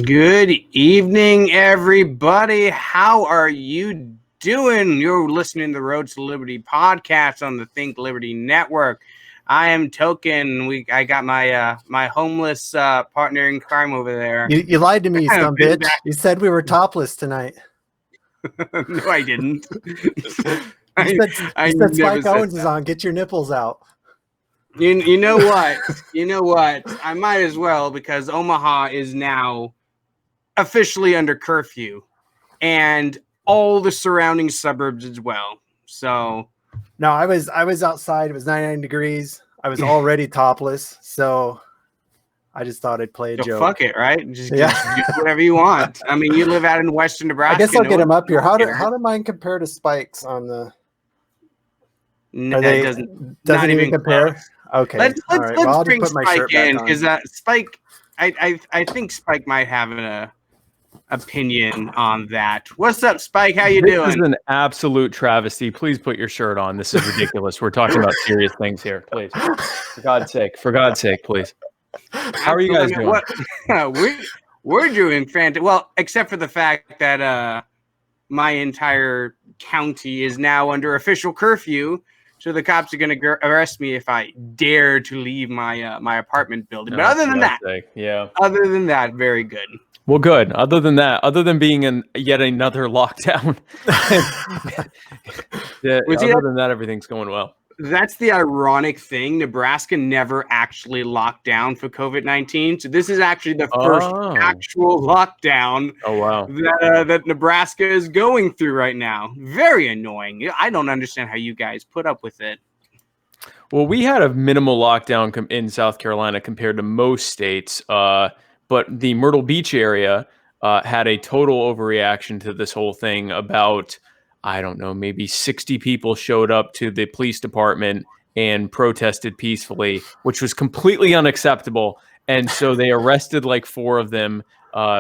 Good evening, everybody. How are you doing? You're listening to the Road to Liberty podcast on the Think Liberty Network. I am Token. I got my my homeless partner in crime over there. You lied to me, you son bitch. You said we were topless tonight. No, I didn't. You said Spike Owens is on. Get your nipples out. You know what? You know what? I might as well, because Omaha is now officially under curfew, and all the surrounding suburbs as well. So no, I was outside. It was 99 degrees. I was already topless, so I just thought I'd play a joke. Fuck it, right? Just do whatever you want. I mean, you live out in western Nebraska. I guess I'll get him up here. How do mine compare to Spike's on the? No, it doesn't even compare. Close. Okay, let's bring Spike in, because Spike, I think Spike might have an opinion on that. What's up, Spike? How you doing? This is an absolute travesty. Please put your shirt on. This is ridiculous. We're talking about serious things here. Please, for God's sake, please. How are you guys doing? We're doing fantastic. Well, except for the fact that my entire county is now under official curfew. So the cops are going to arrest me if I dare to leave my my apartment building. But other than that, very good. Well, good. Other than that, other than being in yet another lockdown, other than that, everything's going well. That's the ironic thing. Nebraska never actually locked down for COVID-19. So this is actually the first actual lockdown that Nebraska is going through right now. Very annoying. I don't understand how you guys put up with it. Well, we had a minimal lockdown in South Carolina compared to most states, but the Myrtle Beach area had a total overreaction to this whole thing. About, I don't know, maybe 60 people showed up to the police department and protested peacefully, which was completely unacceptable. And so they arrested like 4 of them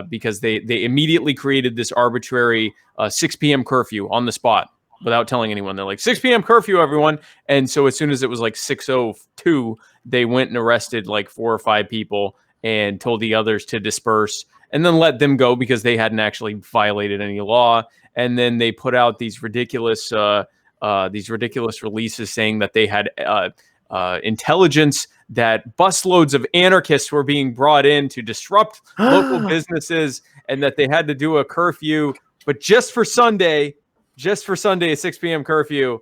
because they immediately created this arbitrary 6 p.m. curfew on the spot without telling anyone. They're like, 6 p.m. curfew, everyone. And so as soon as it was like 6:02, they went and arrested like 4 or 5 people and told the others to disperse and then let them go because they hadn't actually violated any law. And then they put out these ridiculous releases saying that they had intelligence that busloads of anarchists were being brought in to disrupt local businesses, and that they had to do a curfew, but just for Sunday, a 6 p.m. curfew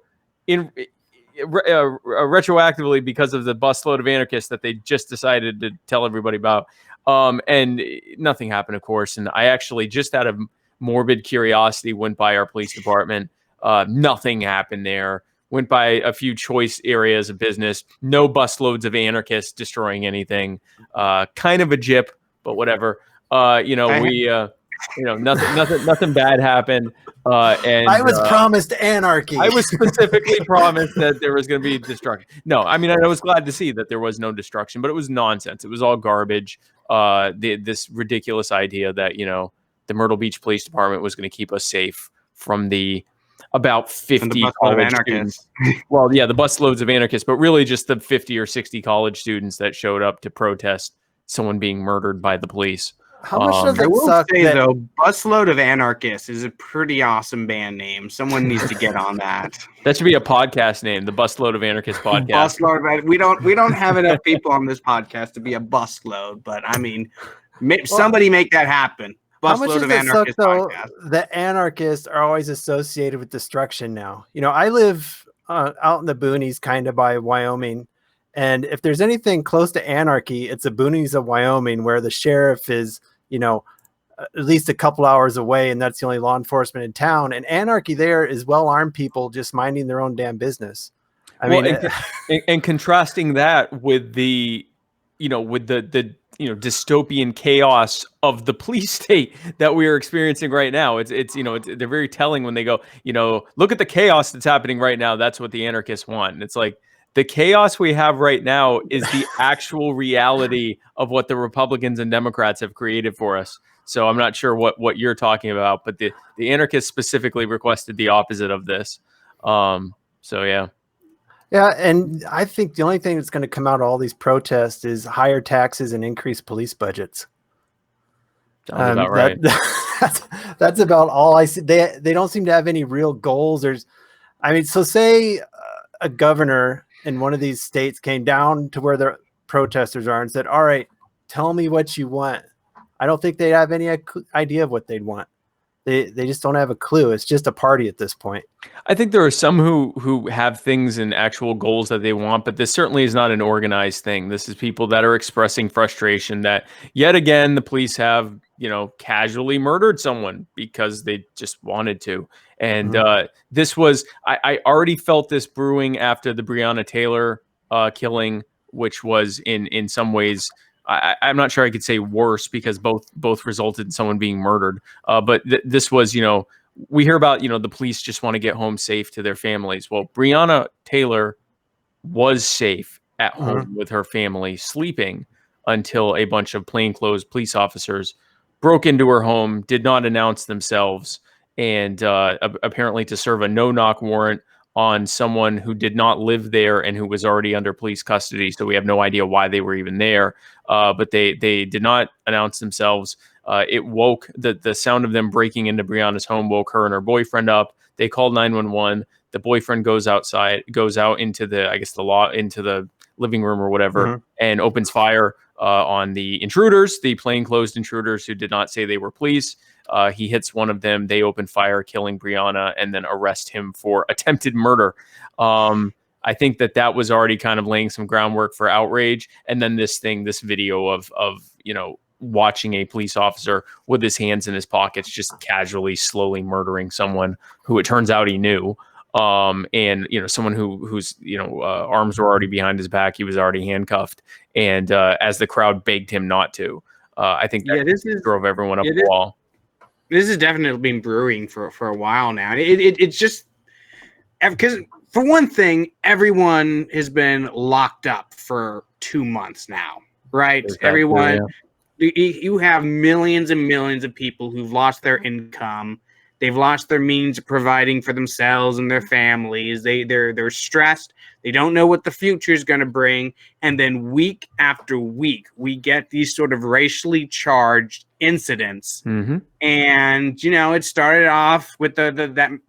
retroactively because of the busload of anarchists that they just decided to tell everybody about. And nothing happened, of course. And I actually, just out of morbid curiosity, went by our police department. Nothing happened there. Went by a few choice areas of business. No busloads of anarchists destroying anything. Kind of a jip, but whatever. Nothing bad happened. And I was promised anarchy. I was specifically promised that there was going to be destruction. No, I mean, I was glad to see that there was no destruction, but it was nonsense. It was all garbage. This ridiculous idea that, the Myrtle Beach Police Department was going to keep us safe from the about 50 college students. Well, yeah, the busloads of anarchists, but really just the 50 or 60 college students that showed up to protest someone being murdered by the police. How much does I it will suck say, though, Busload of Anarchists is a pretty awesome band name. Someone needs to get on that. That should be a podcast name, the Busload of Anarchists podcast. Busload, we don't have enough people on this podcast to be a busload, but I mean, somebody make that happen. How much does it suck, though, that anarchists are always associated with destruction now? I live out in the boonies, kind of by Wyoming. And if there's anything close to anarchy, it's the boonies of Wyoming, where the sheriff is, at least a couple hours away, and that's the only law enforcement in town. And anarchy there is well-armed people just minding their own damn business. And contrasting that with the dystopian chaos of the police state that we are experiencing right now. They're very telling when they go, look at the chaos that's happening right now. That's what the anarchists want. And it's like, the chaos we have right now is the actual reality of what the Republicans and Democrats have created for us. So I'm not sure what you're talking about, but the anarchists specifically requested the opposite of this. Yeah. Yeah, and I think the only thing that's going to come out of all these protests is higher taxes and increased police budgets. Sounds about right. That's about all I see. They don't seem to have any real goals. So say a governor in one of these states came down to where the protesters are and said, all right, tell me what you want. I don't think they'd have any idea of what they'd want. They just don't have a clue. It's just a party at this point. I think there are some who have things and actual goals that they want, but this certainly is not an organized thing. This is people that are expressing frustration that yet again the police have, casually murdered someone because they just wanted to. And this was I already felt this brewing after the Breonna Taylor killing, which was in some ways I'm not sure I could say worse because both resulted in someone being murdered. But this was, we hear about, the police just want to get home safe to their families. Well, Breonna Taylor was safe at home with her family, sleeping until a bunch of plainclothes police officers broke into her home, did not announce themselves, and apparently to serve a no-knock warrant on someone who did not live there and who was already under police custody. So we have no idea why they were even there. But they did not announce themselves. It woke the sound of them breaking into Breonna's home woke her and her boyfriend up. They called 911. The boyfriend goes out into the living room or whatever, and opens fire on the intruders, the plainclothes intruders who did not say they were police. He hits one of them. They open fire, killing Breonna, and then arrest him for attempted murder. I think that was already kind of laying some groundwork for outrage. And then this video of watching a police officer with his hands in his pockets, just casually, slowly murdering someone who it turns out he knew. And someone whose arms were already behind his back. He was already handcuffed. And as the crowd begged him not to, I think that drove everyone up the wall. This has definitely been brewing for a while now. It's just because, for one thing, everyone has been locked up for 2 months now, right? Exactly, everyone, you have millions and millions of people who've lost their income. They've lost their means of providing for themselves and their families. They're stressed. They don't know what the future is going to bring. And then week after week, we get these sort of racially charged incidents. And it started off with the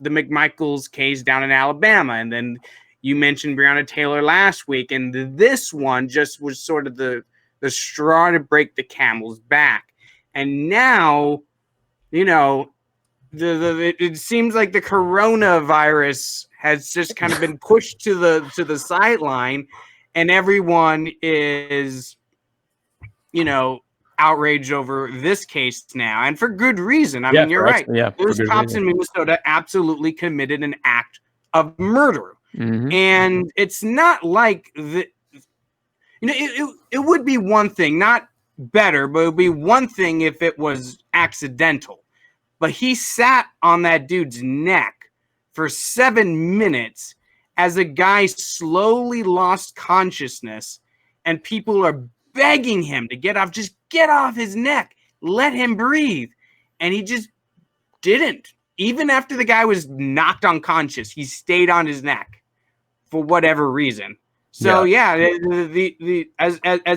McMichaels case down in Alabama, and then you mentioned Breonna Taylor last week, and this one just was sort of the straw to break the camel's back. And now, it seems like the coronavirus has just kind of been pushed to the sideline, and everyone is, outraged over this case now, and for good reason. I mean, you're right. Those cops in Minnesota absolutely committed an act of murder, and it's not like it would be one thing, not better, but it would be one thing if it was accidental. But he sat on that dude's neck for 7 minutes as a guy slowly lost consciousness, and people are begging him to get off. Just get off his neck. Let him breathe. And he just didn't. Even after the guy was knocked unconscious, he stayed on his neck for whatever reason. So as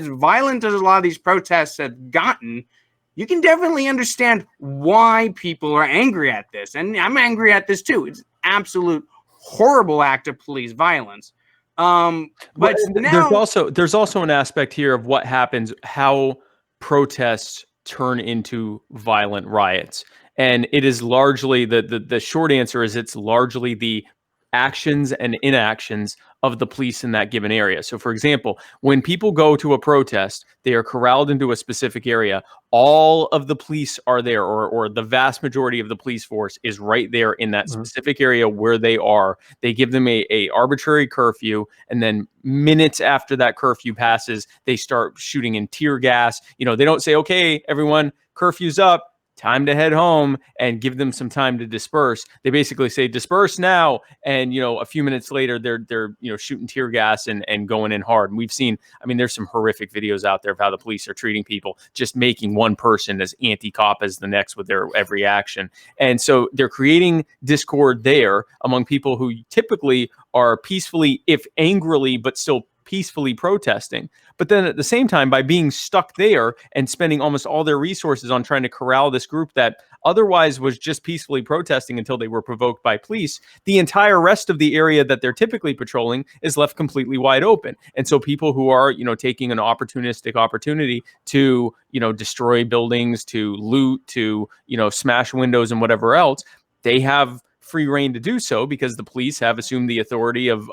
violent as a lot of these protests have gotten, you can definitely understand why people are angry at this. And I'm angry at this too. It's absolute horrible act of police violence. But now, there's also an aspect here of what happens, how protests turn into violent riots. And it is largely the short answer is it's largely the actions and inactions of the police in that given area. So, for example, when people go to a protest, they are corralled into a specific area. All of the police are there, or the vast majority of the police force is right there in that specific area where they are. They give them a arbitrary curfew, and then minutes after that curfew passes, they start shooting in tear gas. They don't say, "Okay, everyone, curfew's up. Time to head home," and give them some time to disperse. They basically say, "Disperse now." And, a few minutes later, they're shooting tear gas and going in hard. And we've seen, there's some horrific videos out there of how the police are treating people, just making one person as anti-cop as the next with their every action. And so they're creating discord there among people who typically are peacefully, if angrily, but still peacefully protesting. But then at the same time, by being stuck there and spending almost all their resources on trying to corral this group that otherwise was just peacefully protesting until they were provoked by police, the entire rest of the area that they're typically patrolling is left completely wide open. And so people who are, taking an opportunistic opportunity to, destroy buildings, to loot, to, smash windows and whatever else, they have free reign to do so because the police have assumed the authority of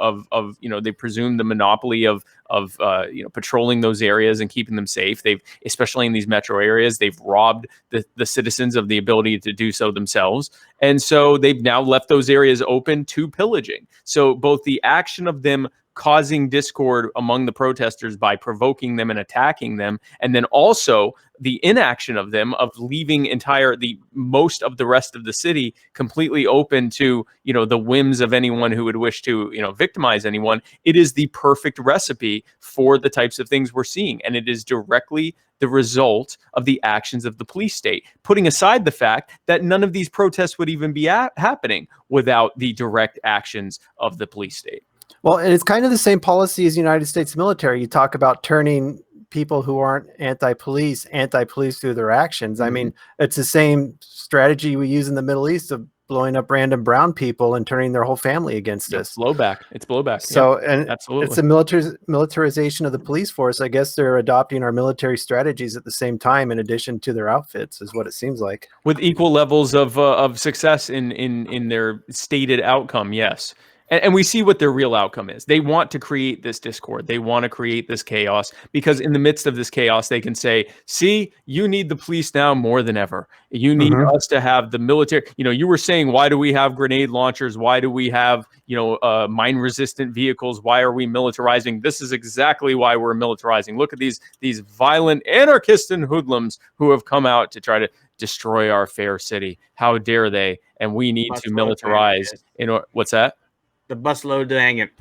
they presume the monopoly of patrolling those areas and keeping them safe. They've, especially in these metro areas, they've robbed the citizens of the ability to do so themselves. And so they've now left those areas open to pillaging. So both the action of them causing discord among the protesters by provoking them and attacking them, and then also the inaction of them of leaving the most of the rest of the city completely open to the whims of anyone who would wish to victimize anyone. It is the perfect recipe for the types of things we're seeing, and it is directly the result of the actions of the police state, putting aside the fact that none of these protests would even be happening without the direct actions of the police state. Well, and it's kind of the same policy as the United States military. You talk about turning people who aren't anti-police through their actions. I mean, it's the same strategy we use in the Middle East of blowing up random brown people and turning their whole family against us. Blowback. It's blowback. So, yeah, and absolutely, it's a militarization of the police force. I guess they're adopting our military strategies at the same time, in addition to their outfits, is what it seems like. With equal levels of success in their stated outcome. Yes. And we see what their real outcome is. They want to create this discord. They want to create this chaos because in the midst of this chaos, they can say, see, you need the police now more than ever. You need us to have the military. You were saying, why do we have grenade launchers? Why do we have, mine resistant vehicles? Why are we militarizing? This is exactly why we're militarizing. Look at these violent anarchists and hoodlums who have come out to try to destroy our fair city. How dare they? And we need to militarize. What's that? The busload of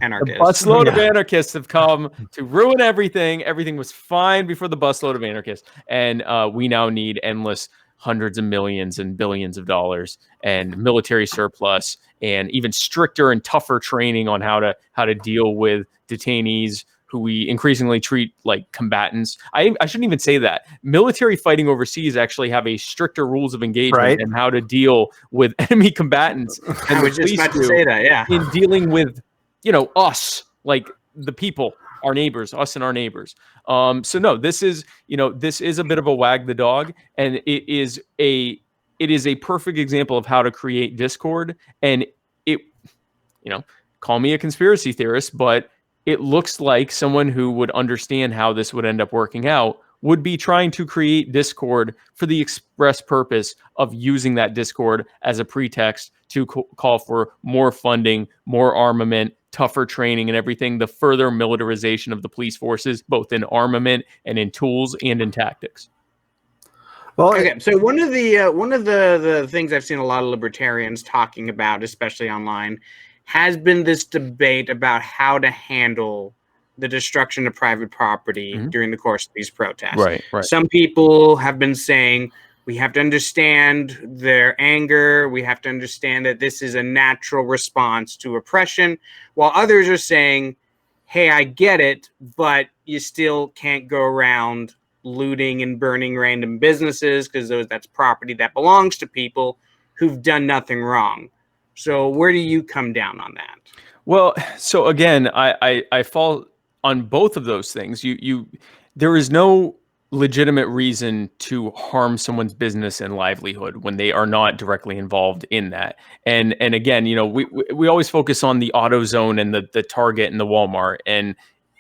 anarchists. The busload of anarchists have come to ruin everything. Everything was fine before the busload of anarchists. And we now need endless hundreds of millions and billions of dollars and military surplus and even stricter and tougher training on how to deal with detainees who we increasingly treat like combatants. I shouldn't even say that. Military fighting overseas actually have a stricter rules of engagement and how to deal with enemy combatants. And I was just about to say that, yeah. In dealing with, us, like the people, our neighbors, us and our neighbors. So no, this is a bit of a wag the dog, and it is a perfect example of how to create discord. And call me a conspiracy theorist, but it looks like someone who would understand how this would end up working out would be trying to create discord for the express purpose of using that discord as a pretext to call for more funding, more armament, tougher training and everything, the further militarization of the police forces, both in armament and in tools and in tactics. Well, okay. So one of the things I've seen a lot of libertarians talking about, especially online, has been this debate about how to handle the destruction of private property during the course of these protests. Right. Some people have been saying we have to understand their anger. We have to understand that this is a natural response to oppression, while others are saying, hey, I get it, but you still can't go around looting and burning random businesses because that's property that belongs to people who've done nothing wrong. So where do you come down on that? Well, so again, I fall on both of those things. There is no legitimate reason to harm someone's business and livelihood when they are not directly involved in that. And again, we always focus on the AutoZone and the Target and the Walmart. And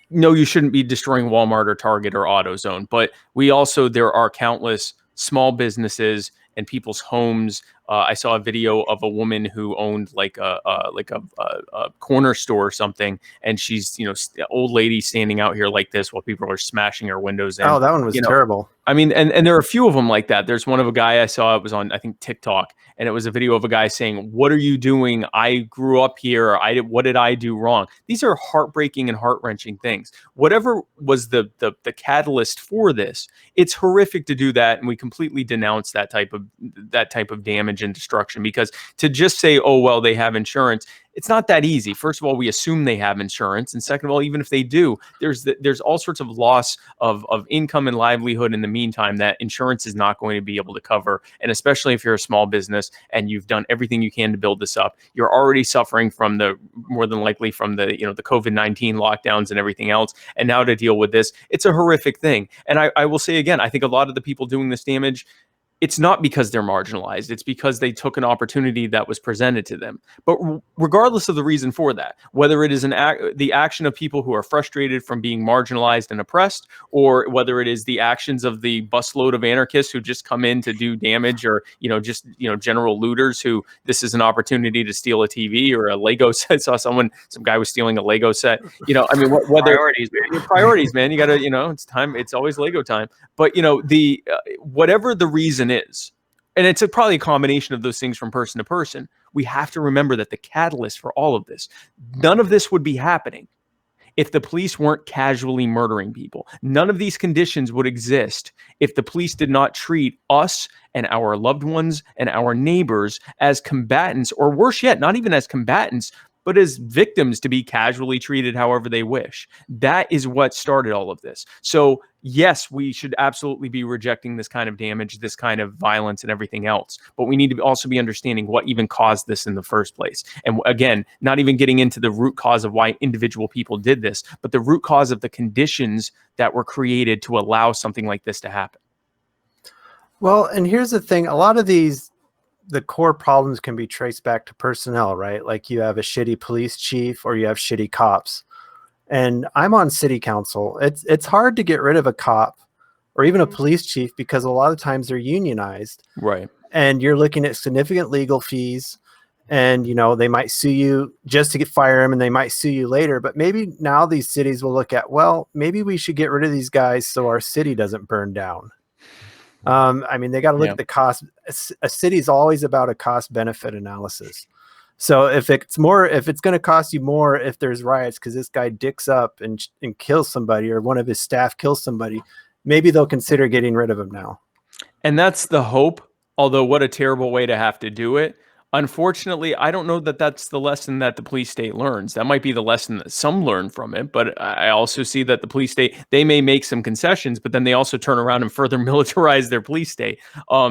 no, you shouldn't be destroying Walmart or Target or AutoZone. But there are countless small businesses and people's homes. I saw a video of a woman who owned like a corner store or something, and she's old lady standing out here like this while people are smashing her windows in. Oh, that one was terrible. I mean, and there are a few of them like that. There's one of a guy I saw, it was on, I think, TikTok, and it was a video of a guy saying, what are you doing? I grew up here. What did I do wrong? These are heartbreaking and heart-wrenching things. Whatever was the catalyst for this, it's horrific to do that, and we completely denounce that type of damage and destruction, because to just say, oh, well, they have insurance, It's not that easy. First of all, we assume they have insurance, and second of all, even if they do, there's all sorts of loss of income and livelihood in the meantime that insurance is not going to be able to cover. And especially if you're a small business and you've done everything you can to build this up, you're already suffering from more than likely from the the COVID-19 lockdowns and everything else, and now to deal with this, it's a horrific thing. And I will say again, I think a lot of the people doing this damage, it's not because they're marginalized. It's because they took an opportunity that was presented to them. But regardless of the reason for that, whether it is the action of people who are frustrated from being marginalized and oppressed, or whether it is the actions of the busload of anarchists who just come in to do damage, or just general looters who this is an opportunity to steal a TV or a Lego set. I saw some guy was stealing a Lego set. I mean, whether priorities, man, you got to it's time. It's always Lego time. But whatever the reason is, and it's probably a combination of those things from person to person, we have to remember that the catalyst for all of this, none of this would be happening if the police weren't casually murdering people. None of these conditions would exist if the police did not treat us and our loved ones and our neighbors as combatants, or worse yet, not even as combatants, but as victims to be casually treated however they wish. That is what started all of this. So yes, we should absolutely be rejecting this kind of damage, this kind of violence and everything else. But we need to also be understanding what even caused this in the first place. And again, not even getting into the root cause of why individual people did this, but the root cause of the conditions that were created to allow something like this to happen. Well, and here's the thing. A lot of the core problems can be traced back to personnel, right? Like you have a shitty police chief or you have shitty cops. And I'm on city council. It's hard to get rid of a cop or even a police chief because a lot of times they're unionized. Right. And you're looking at significant legal fees, and they might sue you just to fire them, and they might sue you later. But maybe now these cities will look at, well, maybe we should get rid of these guys so our city doesn't burn down. I mean, they got to look at the cost. A city's always about a cost benefit analysis. So if it's going to cost you more if there's riots because this guy dicks up and kills somebody, or one of his staff kills somebody, maybe they'll consider getting rid of him now. And that's the hope. Although what a terrible way to have to do it. Unfortunately, I don't know that that's the lesson that the police state learns. That might be the lesson that some learn from it, but I also see that the police state, they may make some concessions, but then they also turn around and further militarize their police state.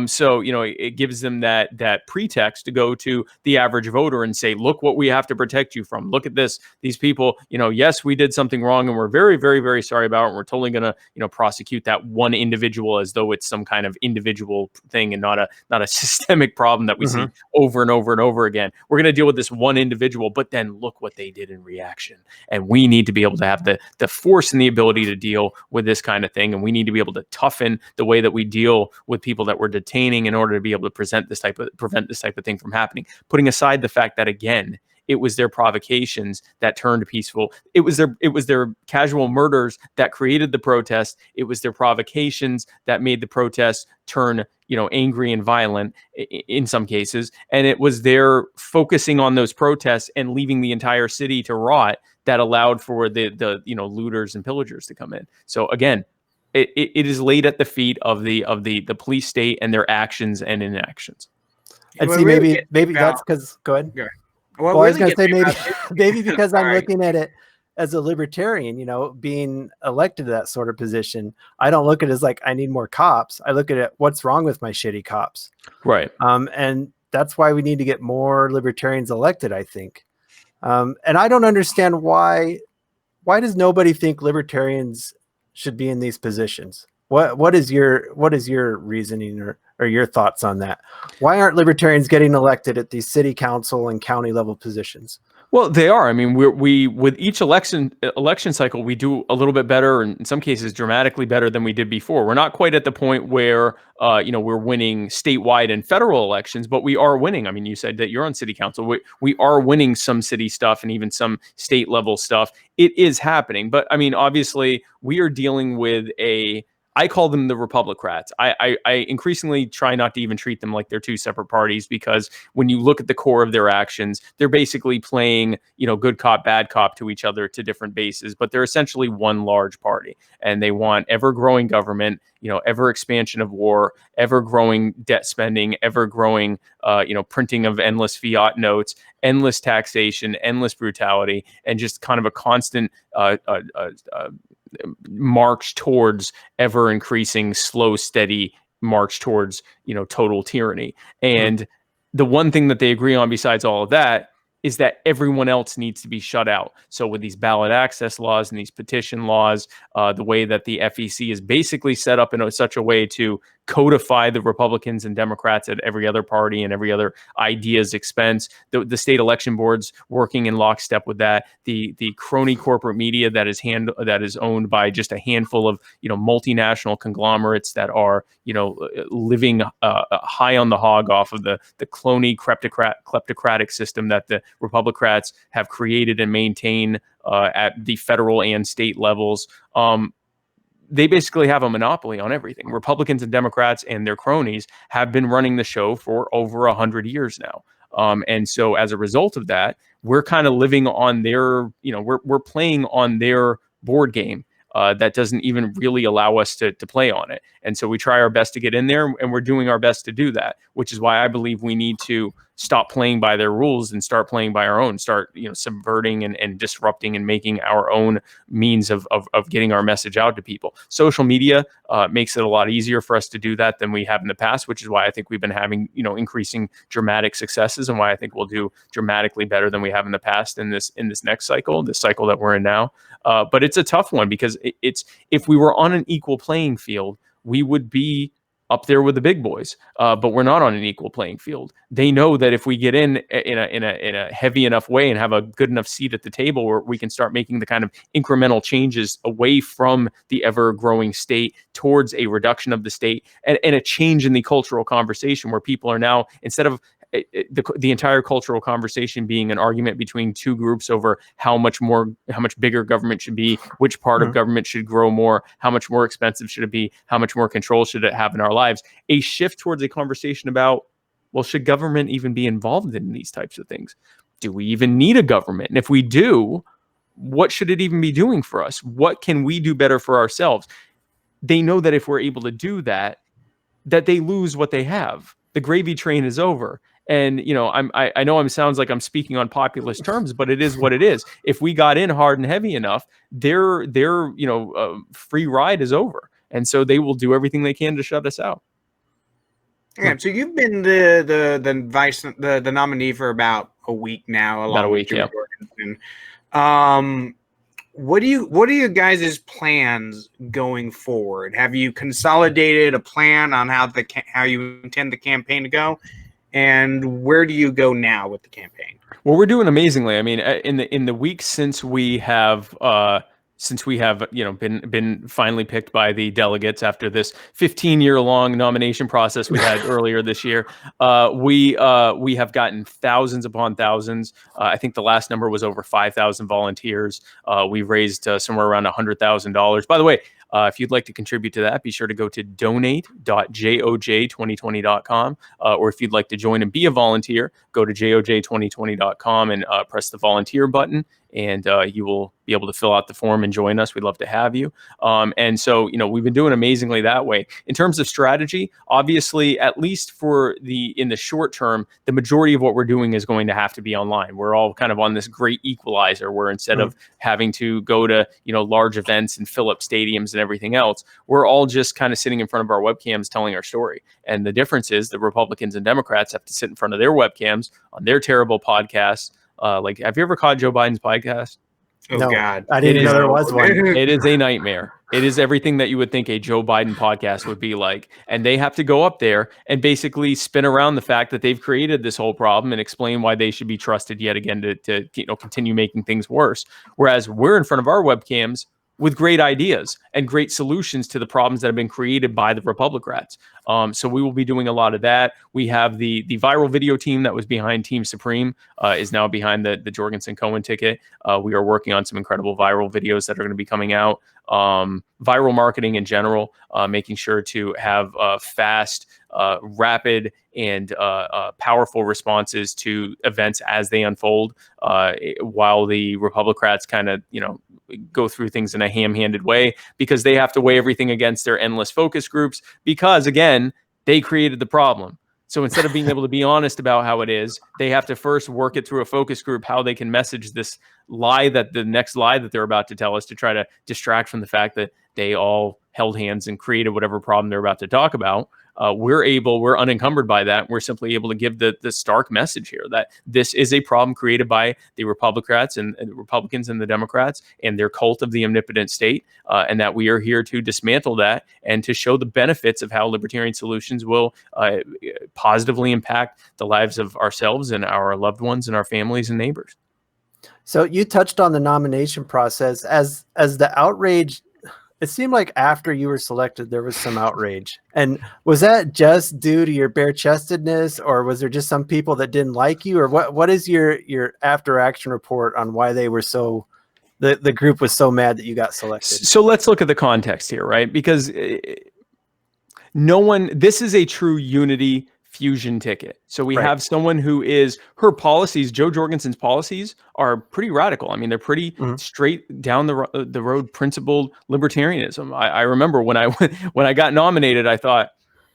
So it gives them that pretext to go to the average voter and say, look what we have to protect you from. Look at this. These people, yes, we did something wrong, and we're very, very, very sorry about it. And we're totally going to prosecute that one individual as though it's some kind of individual thing and not a systemic problem that we see over and over and over again. We're going to deal with this one individual, but then look what they did in reaction. And we need to be able to have the force and the ability to deal with this kind of thing. And we need to be able to toughen the way that we deal with people that we're detaining in order to be able to prevent this type of thing from happening. Putting aside the fact that, again, it was their provocations that turned peaceful. It was their casual murders that created the protest. It was their provocations that made the protests turn, angry and violent in some cases. And it was their focusing on those protests and leaving the entire city to rot that allowed for the looters and pillagers to come in. So again, it is laid at the feet of the police state and their actions and inactions. And see, maybe that's because, go ahead. Yeah. Well, I was going to say maybe because I'm looking at it as a libertarian, being elected to that sort of position, I don't look at it as like, I need more cops. I look at it, what's wrong with my shitty cops? Right. And that's why we need to get more libertarians elected, I think. And I don't understand why does nobody think libertarians should be in these positions? What is your reasoning or your thoughts on that? Why aren't libertarians getting elected at these city council and county level positions? Well, they are. I mean, we with each election cycle, we do a little bit better, and in some cases, dramatically better than we did before. We're not quite at the point where we're winning statewide and federal elections, but we are winning. I mean, you said that you're on city council. We are winning some city stuff and even some state level stuff. It is happening, but I mean, obviously, we are dealing with a I call them the Republicrats. I increasingly try not to even treat them like they're two separate parties, because when you look at the core of their actions, they're basically playing, good cop, bad cop to each other to different bases, but they're essentially one large party, and they want ever growing government, ever expansion of war, ever growing debt spending, ever growing, printing of endless fiat notes, endless taxation, endless brutality, and just kind of a constant march towards ever increasing, slow, steady march towards, total tyranny. And the one thing that they agree on besides all of that is that everyone else needs to be shut out. So with these ballot access laws and these petition laws, the way that the FEC is basically set up in such a way to codify the Republicans and Democrats at every other party and every other idea's expense. The state election boards working in lockstep with that. The crony corporate media that is owned by just a handful of multinational conglomerates that are living high on the hog off of the clony kleptocratic system that the Republicrats have created and maintain at the federal and state levels. They basically have a monopoly on everything. Republicans and Democrats and their cronies have been running the show for over 100 years now. And so as a result of that, we're kind of living on their, we're playing on their board game that doesn't even really allow us to play on it. And so we try our best to get in there, and we're doing our best to do that, which is why I believe we need to stop playing by their rules and start playing by our own, start subverting and disrupting and making our own means of getting our message out to people. Social media makes it a lot easier for us to do that than we have in the past, which is why I think we've been having increasing dramatic successes, and why I think we'll do dramatically better than we have in the past in this next cycle, this cycle that we're in now. But it's a tough one, because it's if we were on an equal playing field, we would be up there with the big boys, but we're not on an equal playing field. They know that if we get in a heavy enough way and have a good enough seat at the table where we can start making the kind of incremental changes away from the ever growing state towards a reduction of the state, and a change in the cultural conversation, where people are now, instead of the entire cultural conversation being an argument between two groups over how much bigger government should be, which part of government should grow more, how much more expensive should it be, how much more control should it have in our lives, a shift towards a conversation about, well, should government even be involved in these types of things? Do we even need a government? And if we do, what should it even be doing for us? What can we do better for ourselves? They know that if we're able to do that, that they lose what they have. The gravy train is over. And I know sounds like I'm speaking on populist terms, but it is what it is. If we got in hard and heavy enough, their free ride is over, and so they will do everything they can to shut us out. Yeah. So you've been the nominee for about a week now. About a week, yeah. What are you guys' plans going forward? Have you consolidated a plan on how you intend the campaign to go? And where do you go now with the campaign? Well, we're doing amazingly. I mean, in the week since we have been finally picked by the delegates after this 15-year long nomination process we had earlier this year, we have gotten thousands upon thousands. I think the last number was over 5,000 volunteers. We've raised somewhere around $100,000. By the way, if you'd like to contribute to that, be sure to go to donate.joj2020.com. Or if you'd like to join and be a volunteer, go to joj2020.com and press the volunteer button, and you will be able to fill out the form and join us. We'd love to have you. And so, we've been doing amazingly that way. In terms of strategy, obviously, at least in the short term, the majority of what we're doing is going to have to be online. We're all kind of on this great equalizer where instead of having to go to, large events and fill up stadiums and everything else, we're all just kind of sitting in front of our webcams telling our story. And the difference is the Republicans and Democrats have to sit in front of their webcams on their terrible podcasts. Have you ever caught Joe Biden's podcast? Oh, no, God. I didn't know there was one. It is a nightmare. It is everything that you would think a Joe Biden podcast would be like. And they have to go up there and basically spin around the fact that they've created this whole problem and explain why they should be trusted yet again to continue making things worse. Whereas we're in front of our webcams, with great ideas and great solutions to the problems that have been created by the Republicrats. So we will be doing a lot of that. We have the viral video team that was behind Team Supreme is now behind the Jorgensen Cohen ticket. We are working on some incredible viral videos that are going to be coming out. Viral marketing in general, making sure to have fast, rapid, and powerful responses to events as they unfold, while the Republicrats kind of, go through things in a ham-handed way, because they have to weigh everything against their endless focus groups, because again, they created the problem. So instead of being able to be honest about how it is, they have to first work it through a focus group, how they can message this lie, that the next lie that they're about to tell us, to try to distract from the fact that they all held hands and created whatever problem they're about to talk about. We're unencumbered by that. We're simply able to give the stark message here that this is a problem created by the Republicrats and the Republicans and the Democrats and their cult of the omnipotent state, and that we are here to dismantle that and to show the benefits of how libertarian solutions will positively impact the lives of ourselves and our loved ones and our families and neighbors. So you touched on the nomination process as the outrage. It seemed like after you were selected, there was some outrage. And was that just due to your bare-chestedness, or was there just some people that didn't like you? Or what is your after action report on why they were so, the group was so mad that you got selected? So let's look at the context here, right? Because this is a true unity fusion ticket. So we have someone who is, her policies, Jo Jorgensen's policies, are pretty radical. I mean, they're pretty straight down the road, principled libertarianism. I remember when I got nominated, I thought,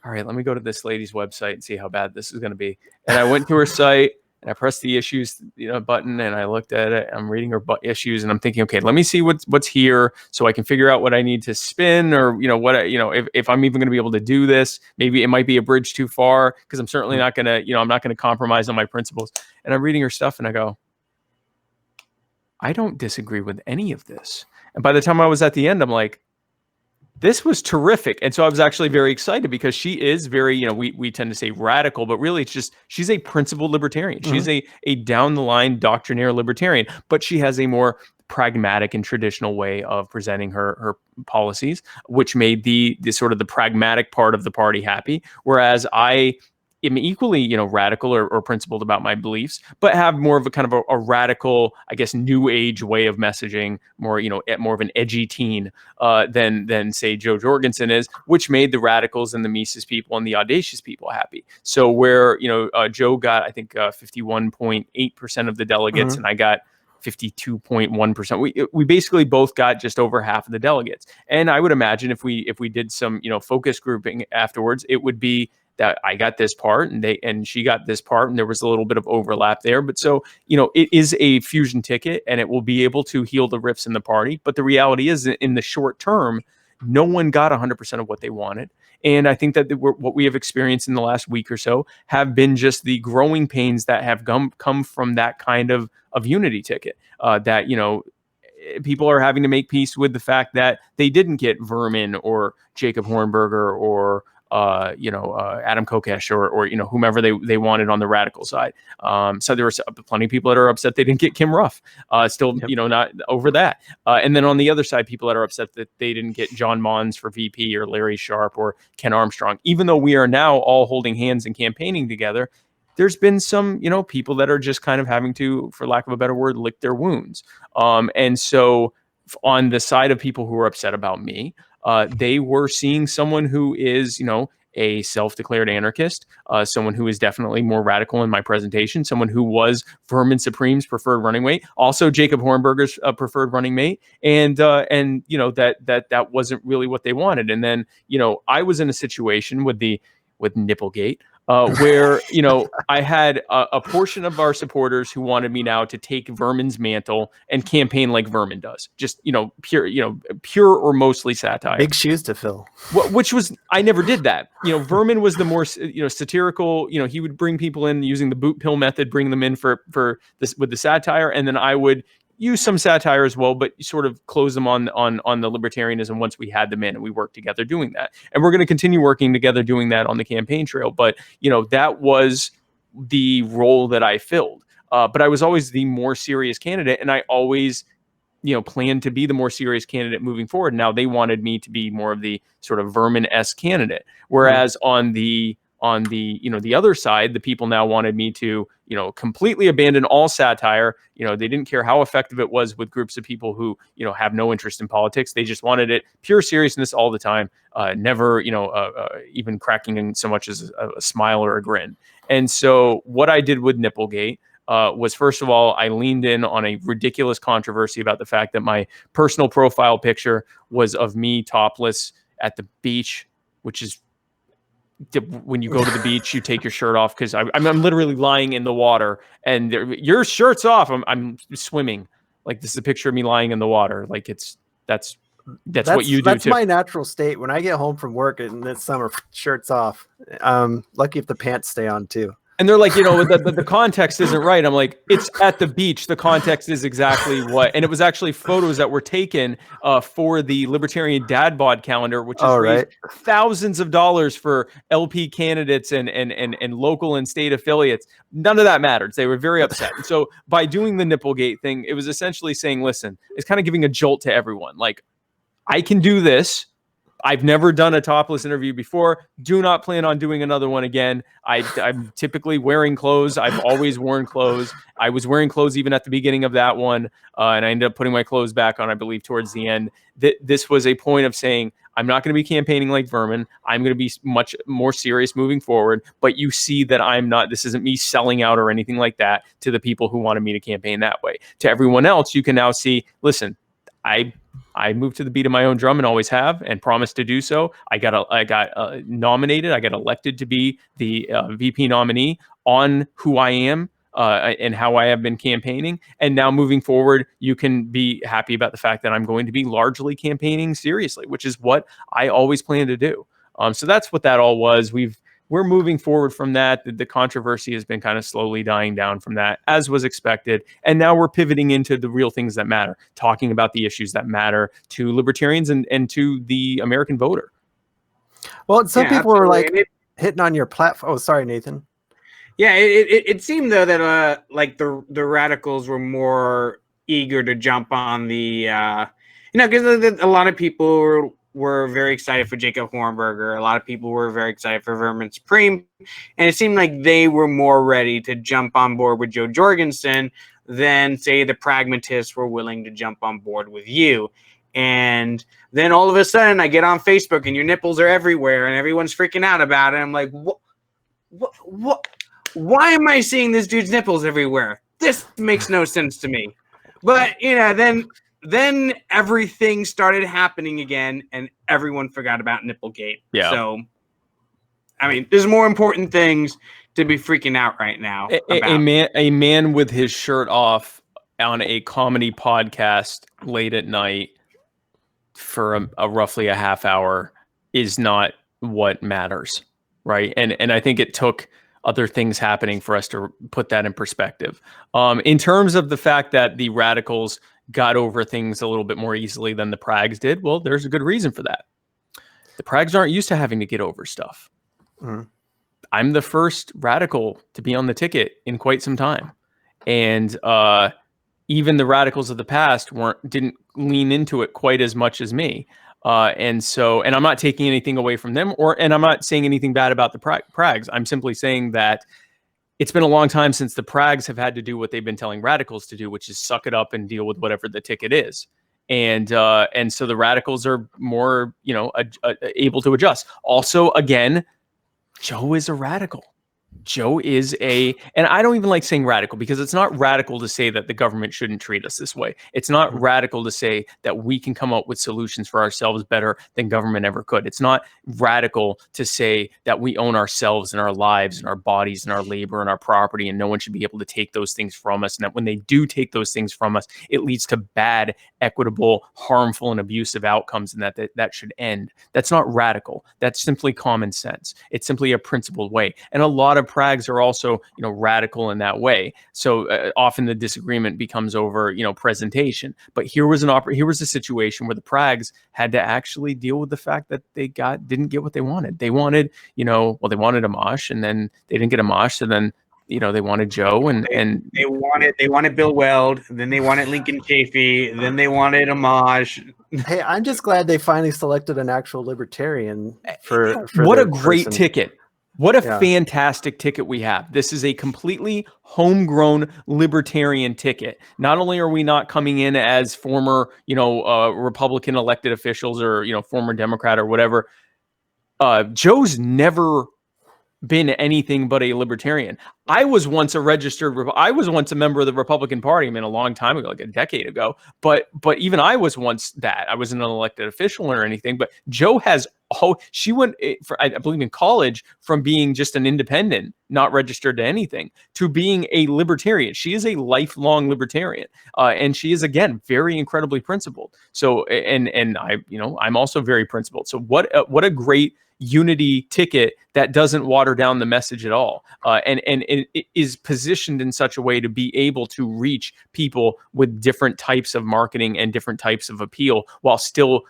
all right, let me go to this lady's website and see how bad this is going to be. And I went to her site and I pressed the issues button, and I looked at it. I'm reading her issues, and I'm thinking, okay, let me see what's here, so I can figure out what I need to spin, or if I'm even going to be able to do this. Maybe it might be a bridge too far, because I'm certainly not going to, I'm not going to compromise on my principles. And I'm reading her stuff, and I go, I don't disagree with any of this. And by the time I was at the end, I'm like, this was terrific. And so I was actually very excited, because she is very, we tend to say radical, but really it's just, she's a principled libertarian. She's a down the line doctrinaire libertarian, but she has a more pragmatic and traditional way of presenting her policies, which made the sort of the pragmatic part of the party happy. Whereas I am equally, radical or principled about my beliefs, but have more of a kind of a radical, I guess, new age way of messaging, more, more of an edgy teen than say Jo Jorgensen is, which made the radicals and the Mises people and the audacious people happy. So where, Jo got, I think, 51.8% of the delegates, and I got 52.1%. We basically both got just over half of the delegates. And I would imagine if we did some, focus grouping afterwards, it would be that I got this part and she got this part, and there was a little bit of overlap there. But so, it is a fusion ticket, and it will be able to heal the rifts in the party. But the reality is, in the short term, no one got 100% of what they wanted. And I think that what we have experienced in the last week or so have been just the growing pains that have come from that kind of unity ticket, that, people are having to make peace with the fact that they didn't get Vermin or Jacob Hornberger or Adam Kokesh or whomever they wanted on the radical side. So there were plenty of people that are upset they didn't get Kim Ruff. Not over that. And then on the other side, people that are upset that they didn't get John Mons for VP or Larry Sharp or Ken Armstrong. Even though we are now all holding hands and campaigning together, there's been some, people that are just kind of having to, for lack of a better word, lick their wounds. And so on the side of people who are upset about me, they were seeing someone who is, a self-declared anarchist, someone who is definitely more radical in my presentation, someone who was Vermin Supreme's preferred running mate, also Jacob Hornberger's preferred running mate, and that wasn't really what they wanted. And then, I was in a situation with Nipplegate, where, I had a portion of our supporters who wanted me now to take Vermin's mantle and campaign like Vermin does. Just, pure or mostly satire. Big shoes to fill. Which was, I never did that. Vermin was the more, satirical, he would bring people in using the boot pill method, bring them in for this with the satire. And then I would use some satire as well, but sort of close them on the libertarianism once we had them in, and we worked together doing that. And we're going to continue working together doing that on the campaign trail. But, that was the role that I filled. But I was always the more serious candidate, and I always planned to be the more serious candidate moving forward. Now they wanted me to be more of the sort of vermin-esque candidate. Whereas on the the other side, the people now wanted me to, completely abandon all satire. They didn't care how effective it was with groups of people who, have no interest in politics. They just wanted it pure seriousness all the time, never, even cracking in so much as a smile or a grin. And so what I did with Nipplegate was, first of all, I leaned in on a ridiculous controversy about the fact that my personal profile picture was of me topless at the beach, which is when you go to the beach, you take your shirt off because I'm literally lying in the water and your shirt's off. I'm swimming. Like, this is a picture of me lying in the water. Like, that's what you do. That's my natural state. When I get home from work in this summer, shirt's off. Lucky if the pants stay on too. And they're like, the context isn't right. I'm like, it's at the beach. The context is exactly what. And it was actually photos that were taken for the Libertarian Dad Bod calendar, which has raised thousands of dollars for LP candidates and local and state affiliates. None of that mattered. They were very upset. And so by doing the Nipplegate thing, it was essentially saying, listen, it's kind of giving a jolt to everyone. Like, I can do this. I've never done a topless interview before. Do not plan on doing another one again. I'm typically wearing clothes. I've always worn clothes. I was wearing clothes even at the beginning of that one, and I ended up putting my clothes back on, I believe, towards the end. This was a point of saying, I'm not going to be campaigning like vermin. I'm going to be much more serious moving forward. But you see that I'm not. This isn't me selling out or anything like that to the people who wanted me to campaign that way. To everyone else, you can now see, listen, I moved to the beat of my own drum and always have, and promised to do so. I got nominated. I got elected to be the VP nominee on who I am and how I have been campaigning. And now moving forward, you can be happy about the fact that I'm going to be largely campaigning seriously, which is what I always plan to do. So that's what that all was. We're moving forward from that. The controversy has been kind of slowly dying down from that, as was expected. And now we're pivoting into the real things that matter, talking about the issues that matter to libertarians and to the American voter. Well, some people were like hitting on your platform. Oh, sorry, Nathan. Yeah, it seemed though that like the radicals were more eager to jump on the because a lot of people were very excited for Jacob Hornberger. A lot of people were very excited for Vermin Supreme. And it seemed like they were more ready to jump on board with Joe Jorgensen than, say, the pragmatists were willing to jump on board with you. And then all of a sudden I get on Facebook and your nipples are everywhere and everyone's freaking out about it. I'm like, what? Why am I seeing this dude's nipples everywhere? This makes no sense to me. But, then everything started happening again, and everyone forgot about Nipplegate. Yeah. So, I mean, there's more important things to be freaking out right now. A man with his shirt off on a comedy podcast late at night for a roughly a half hour is not what matters, right? And I think it took other things happening for us to put that in perspective. In terms of the fact that the radicals got over things a little bit more easily than the Prags did, well, there's a good reason for that. The Prags aren't used to having to get over stuff. Mm-hmm. I'm the first radical to be on the ticket in quite some time. And even the radicals of the past didn't lean into it quite as much as me. And I'm not taking anything away from them, and I'm not saying anything bad about the Prags. I'm simply saying that it's been a long time since the Prags have had to do what they've been telling radicals to do, which is suck it up and deal with whatever the ticket is. And so the radicals are more, able to adjust. Also, again, Joe is a radical. Joe is and I don't even like saying radical, because it's not radical to say that the government shouldn't treat us this way. It's not radical to say that we can come up with solutions for ourselves better than government ever could. It's not radical to say that we own ourselves and our lives and our bodies and our labor and our property, and no one should be able to take those things from us. And that when they do take those things from us, it leads to bad, equitable, harmful, and abusive outcomes, and that should end. That's not radical. That's simply common sense. It's simply a principled way. And a lot of Prags are also, radical in that way. So often the disagreement becomes over, presentation. But here was a situation where the Prags had to actually deal with the fact that they didn't get what they wanted. They wanted, they wanted a mosh, and then they didn't get a mosh, and then they wanted Joe, and they wanted Bill Weld, then they wanted Lincoln Chafee, then they wanted Amaj. Hey, I'm just glad they finally selected an actual libertarian for what a their great person. ticket. What a fantastic ticket we have. This is a completely homegrown libertarian ticket. Not only are we not coming in as former, Republican elected officials or, former Democrat or whatever. Joe's never been anything but a libertarian. I was once a member of the Republican Party. I mean, a long time ago, like a decade ago. But even I was once that. I wasn't an elected official or anything. But Joe has. She went, I believe, in college from being just an independent, not registered to anything, to being a libertarian. She is a lifelong libertarian, and she is, again, very incredibly principled. So, and I, I'm also very principled. So, what a great unity ticket that doesn't water down the message at all, and it is positioned in such a way to be able to reach people with different types of marketing and different types of appeal, while still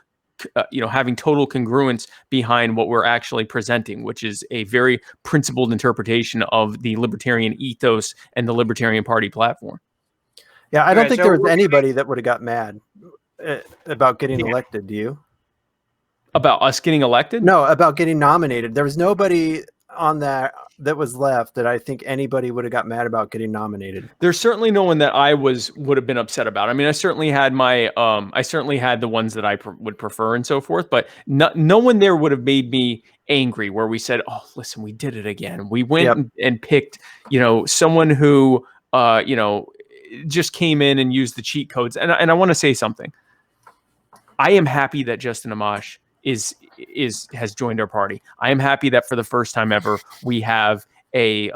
having total congruence behind what we're actually presenting, which is a very principled interpretation of the libertarian ethos and the Libertarian Party platform. Yeah, I don't think there was anybody that would have got mad about getting elected. Do you? About us getting elected? No, about getting nominated. There was nobody on that was left that I think anybody would have got mad about getting nominated. There's certainly no one that I would have been upset about. I mean, I certainly had the ones that I would prefer and so forth, but no one there would have made me angry where we said, oh, listen, we did it again. We went and picked, someone who, just came in and used the cheat codes. And I want to say something. I am happy that Justin Amash has joined our party. I am happy that for the first time ever, we have a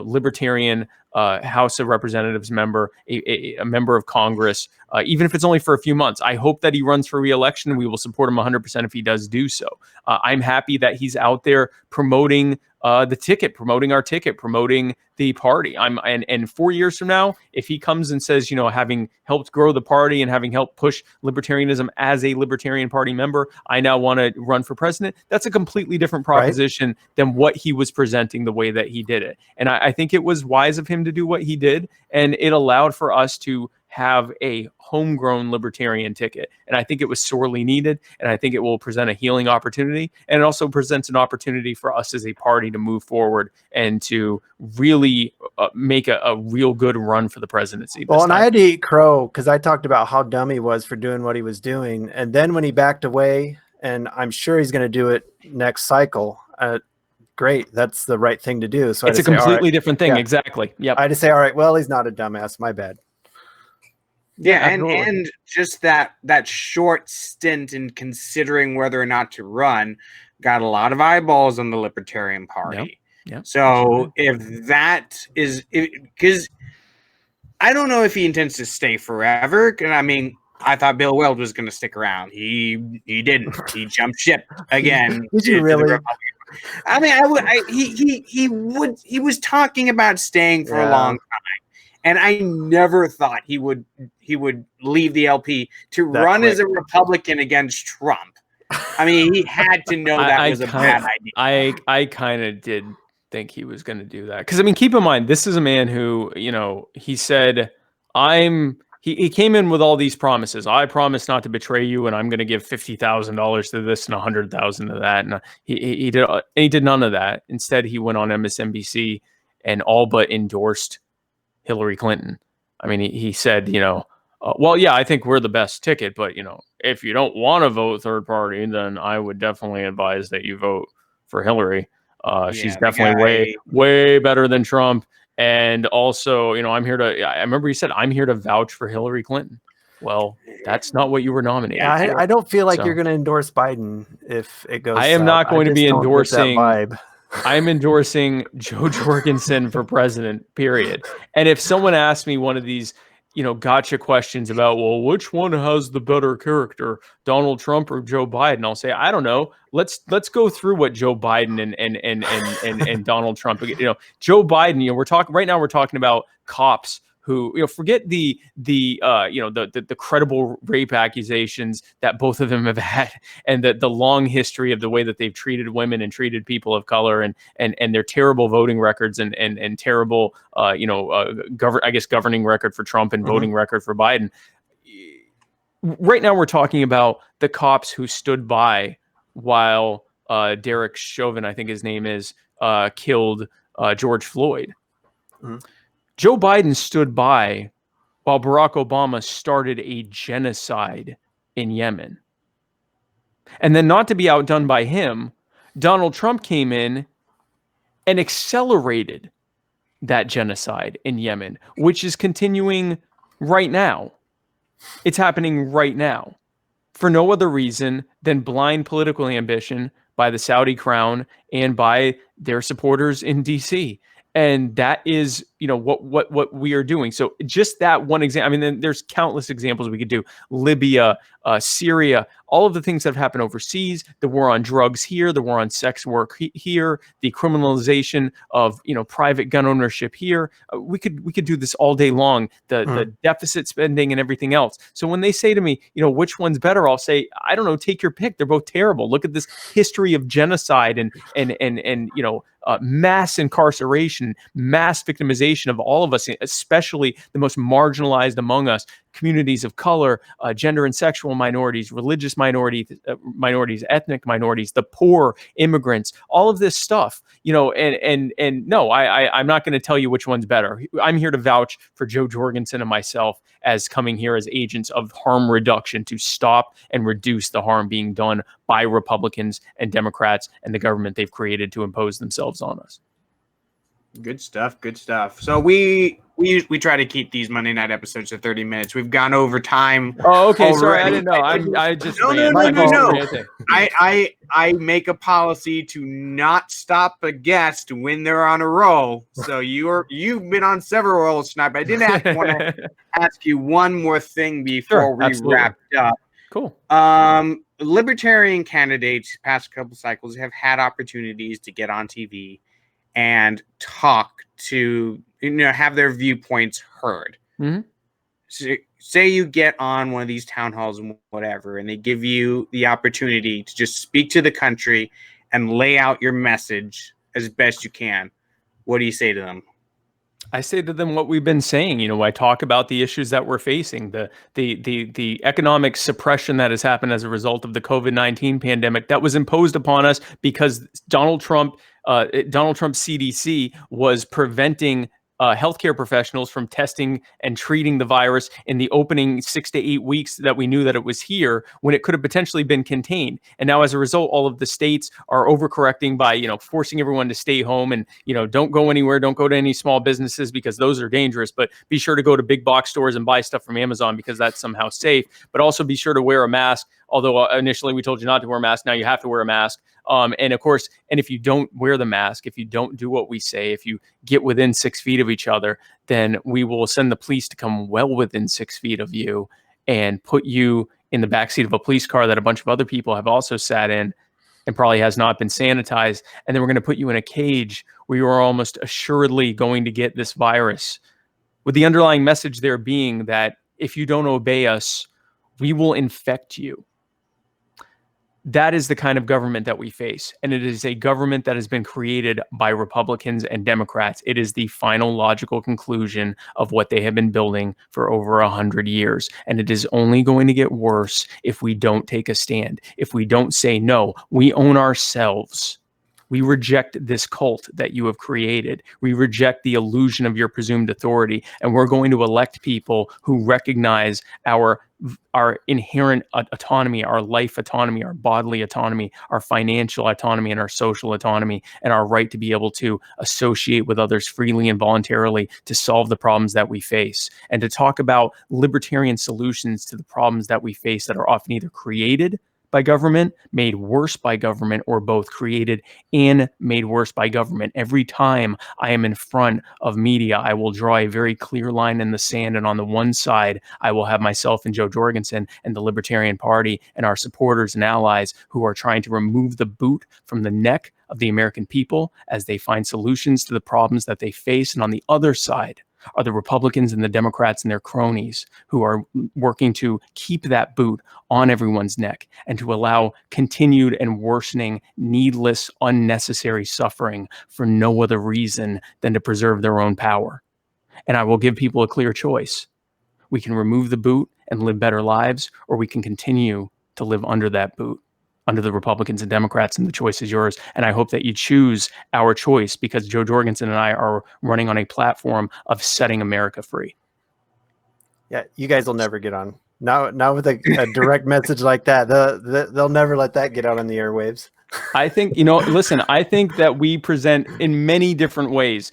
libertarian House of Representatives member, a member of Congress, even if it's only for a few months. I hope that he runs for re-election. We will support him 100% if he does do so. I'm happy that he's out there promoting the ticket, promoting our ticket, promoting the party. And 4 years from now, if he comes and says, having helped grow the party and having helped push libertarianism as a Libertarian Party member, I now want to run for president, that's a completely different proposition than what he was presenting the way that he did it. And I think it was wise of him to do what he did, and it allowed for us to have a homegrown libertarian ticket. And I think it was sorely needed, and I think it will present a healing opportunity, and it also presents an opportunity for us as a party to move forward and to really make a real good run for the presidency. Well, and I had to eat crow because I talked about how dumb he was for doing what he was doing, and then when he backed away, and I'm sure he's going to do it next cycle, great, that's the right thing to do. So it's a completely different thing. Exactly. Yep. I had to say, all right, well, he's not a dumbass, my bad. Yeah, and just that short stint in considering whether or not to run got a lot of eyeballs on the Libertarian Party. Yep. So if that is, because I don't know if he intends to stay forever. And I mean, I thought Bill Weld was going to stick around. He didn't. He jumped ship again. Did you really? I mean, he was talking about staying for a long time. And I never thought he would leave the LP to run as a Republican against Trump. I mean, he had to know that was a bad idea. I kind of did think he was going to do that. Because, I mean, keep in mind, this is a man who, he said, he came in with all these promises. I promise not to betray you, and I'm going to give $50,000 to this and $100,000 to that. And he did none of that. Instead, he went on MSNBC and all but endorsed Hillary Clinton. I mean, he said, well, yeah, I think we're the best ticket, but, if you don't want to vote third party, then I would definitely advise that you vote for Hillary. She's definitely way better than Trump. And also, I remember he said, I'm here to vouch for Hillary Clinton. Well, that's not what you were nominated for. I don't feel like you're going to endorse Biden if it goes. I am not going to be endorsing I'm endorsing Joe Jorgensen for president, period. And if someone asks me one of these, gotcha questions about, well, which one has the better character, Donald Trump or Joe Biden? I'll say, I don't know. Let's go through what Joe Biden and Donald Trump, Joe Biden, we're talking about cops who, forget the credible rape accusations that both of them have had, and the long history of the way that they've treated women and treated people of color, and their terrible voting records and terrible governing record for Trump and voting record for Biden. Right now we're talking about the cops who stood by while Derek Chauvin, I think his name is, killed George Floyd. Joe Biden stood by while Barack Obama started a genocide in Yemen. And then, not to be outdone by him, Donald Trump came in and accelerated that genocide in Yemen, which is continuing right now. It's happening right now for no other reason than blind political ambition by the Saudi crown and by their supporters in DC. And that is, what we are doing. So just that one example. I mean, then there's countless examples we could do. Libya, Syria, all of the things that have happened overseas, the war on drugs here, the war on sex work here, the criminalization of, private gun ownership here. We could do this all day long, the deficit spending and everything else. So when they say to me, which one's better, I'll say, I don't know, take your pick. They're both terrible. Look at this history of genocide and mass incarceration, mass victimization of all of us, especially the most marginalized among us, communities of color, gender and sexual minorities, religious minorities, ethnic minorities, the poor, immigrants, all of this stuff, and no, I'm not going to tell you which one's better. I'm here to vouch for Joe Jorgensen and myself as coming here as agents of harm reduction to stop and reduce the harm being done by Republicans and Democrats and the government they've created to impose themselves on us. Good stuff. Good stuff. So we try to keep these Monday night episodes to 30 minutes. We've gone over time. Oh, okay. Already. Sorry, I didn't know. I just no. I make a policy to not stop a guest when they're on a roll. So you've been on several rolls tonight, but I did want to ask you one more thing before we wrap up. Cool. Libertarian candidates past couple cycles have had opportunities to get on TV and talk to, have their viewpoints heard. Mm-hmm. So, say you get on one of these town halls and whatever, and they give you the opportunity to just speak to the country and lay out your message as best you can. What do you say to them? I say to them what we've been saying. I talk about the issues that we're facing, the economic suppression that has happened as a result of the COVID-19 pandemic that was imposed upon us because Donald Trump's CDC was preventing healthcare professionals from testing and treating the virus in the opening 6 to 8 weeks that we knew that it was here, when it could have potentially been contained. And now, as a result, all of the states are overcorrecting by, forcing everyone to stay home and, don't go anywhere, don't go to any small businesses because those are dangerous, but be sure to go to big box stores and buy stuff from Amazon because that's somehow safe. But also be sure to wear a mask. Although initially we told you not to wear a mask, now you have to wear a mask. And of course, and if you don't wear the mask, if you don't do what we say, if you get within 6 feet of each other, then we will send the police to come well within 6 feet of you and put you in the backseat of a police car that a bunch of other people have also sat in and probably has not been sanitized. And then we're going to put you in a cage where you are almost assuredly going to get this virus, with the underlying message there being that if you don't obey us, we will infect you. That is the kind of government that we face. And it is a government that has been created by Republicans and Democrats. It is the final logical conclusion of what they have been building for over 100 years. And it is only going to get worse if we don't take a stand. If we don't say, no, we own ourselves. We reject this cult that you have created. We reject the illusion of your presumed authority. And we're going to elect people who recognize our inherent autonomy, our life autonomy, our bodily autonomy, our financial autonomy, and our social autonomy, and our right to be able to associate with others freely and voluntarily to solve the problems that we face, and to talk about libertarian solutions to the problems that we face that are often either created by government, made worse by government, or both created and made worse by government. Every time I am in front of media, I will draw a very clear line in the sand. And on the one side, I will have myself and Joe Jorgensen and the Libertarian Party and our supporters and allies who are trying to remove the boot from the neck of the American people as they find solutions to the problems that they face. And on the other side, are the Republicans and the Democrats and their cronies who are working to keep that boot on everyone's neck and to allow continued and worsening, needless, unnecessary suffering for no other reason than to preserve their own power. And I will give people a clear choice. We can remove the boot and live better lives, or we can continue to live under that boot, under the Republicans and Democrats, and the choice is yours. And I hope that you choose our choice, because Joe Jorgensen and I are running on a platform of setting America free. Yeah, you guys will never get on. Now with a direct message like that, they'll never let that get out on the airwaves. I think, listen, I think that we present in many different ways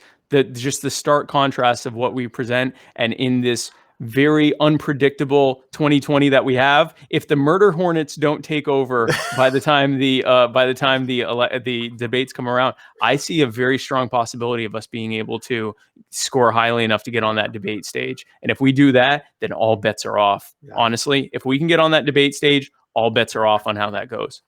just the stark contrast of what we present, and in this very unpredictable 2020 that we have, if the murder hornets don't take over by the time the debates come around, I see a very strong possibility of us being able to score highly enough to get on that debate stage. And if we do that, then all bets are off. Yeah. Honestly, if we can get on that debate stage, all bets are off on how that goes.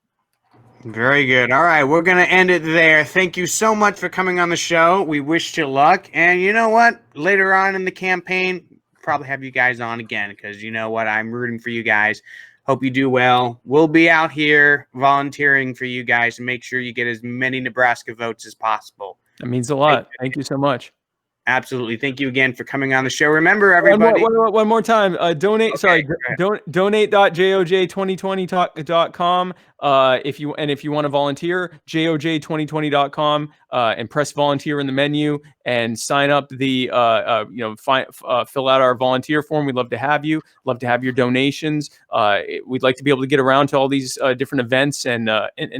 Very good. All right, we're going to end it there. Thank you so much for coming on the show. We wish you luck. And you know what? Later on in the campaign, probably have you guys on again, because you know what? I'm rooting for you guys. Hope you do well. We'll be out here volunteering for you guys to make sure you get as many Nebraska votes as possible. That means a lot. Thank you so much. Absolutely. Thank you again for coming on the show. Remember, everybody. One more time. Donate. Okay, donate.joj2020.com. If you want to volunteer, joj2020.com, and press volunteer in the menu and sign up fill out our volunteer form. We'd love to have you. Love to have your donations. We'd like to be able to get around to all these different events and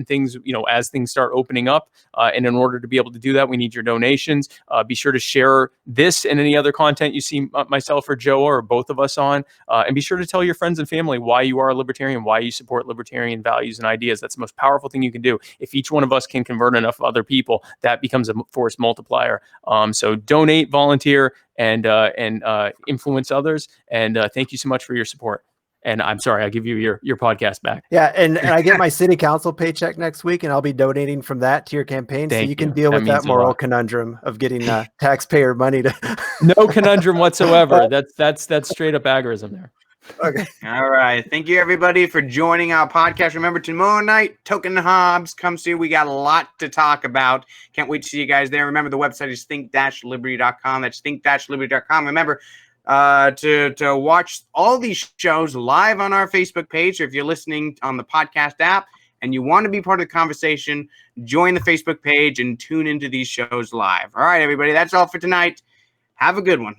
things, as things start opening up. And in order to be able to do that, we need your donations. Be sure to share this and any other content you see myself or Joe or both of us on. And be sure to tell your friends and family why you are a libertarian, why you support libertarian values and ideas. That's the most powerful thing you can do. If each one of us can convert enough other people, that becomes a force multiplier. So donate, volunteer, and influence others. And thank you so much for your support. And I'm sorry, I'll give you your podcast back. Yeah, and I get my city council paycheck next week, and I'll be donating from that to your campaign, so you can deal with that moral conundrum of getting taxpayer money to. No conundrum whatsoever. That's straight up agorism there. Okay. All right. Thank you, everybody, for joining our podcast. Remember, tomorrow night, Token Hobbs comes to you. We got a lot to talk about. Can't wait to see you guys there. Remember, the website is think-liberty.com. That's think-liberty.com. Remember, to watch all these shows live on our Facebook page. Or if you're listening on the podcast app and you want to be part of the conversation, join the Facebook page and tune into these shows live. All right, everybody. That's all for tonight. Have a good one.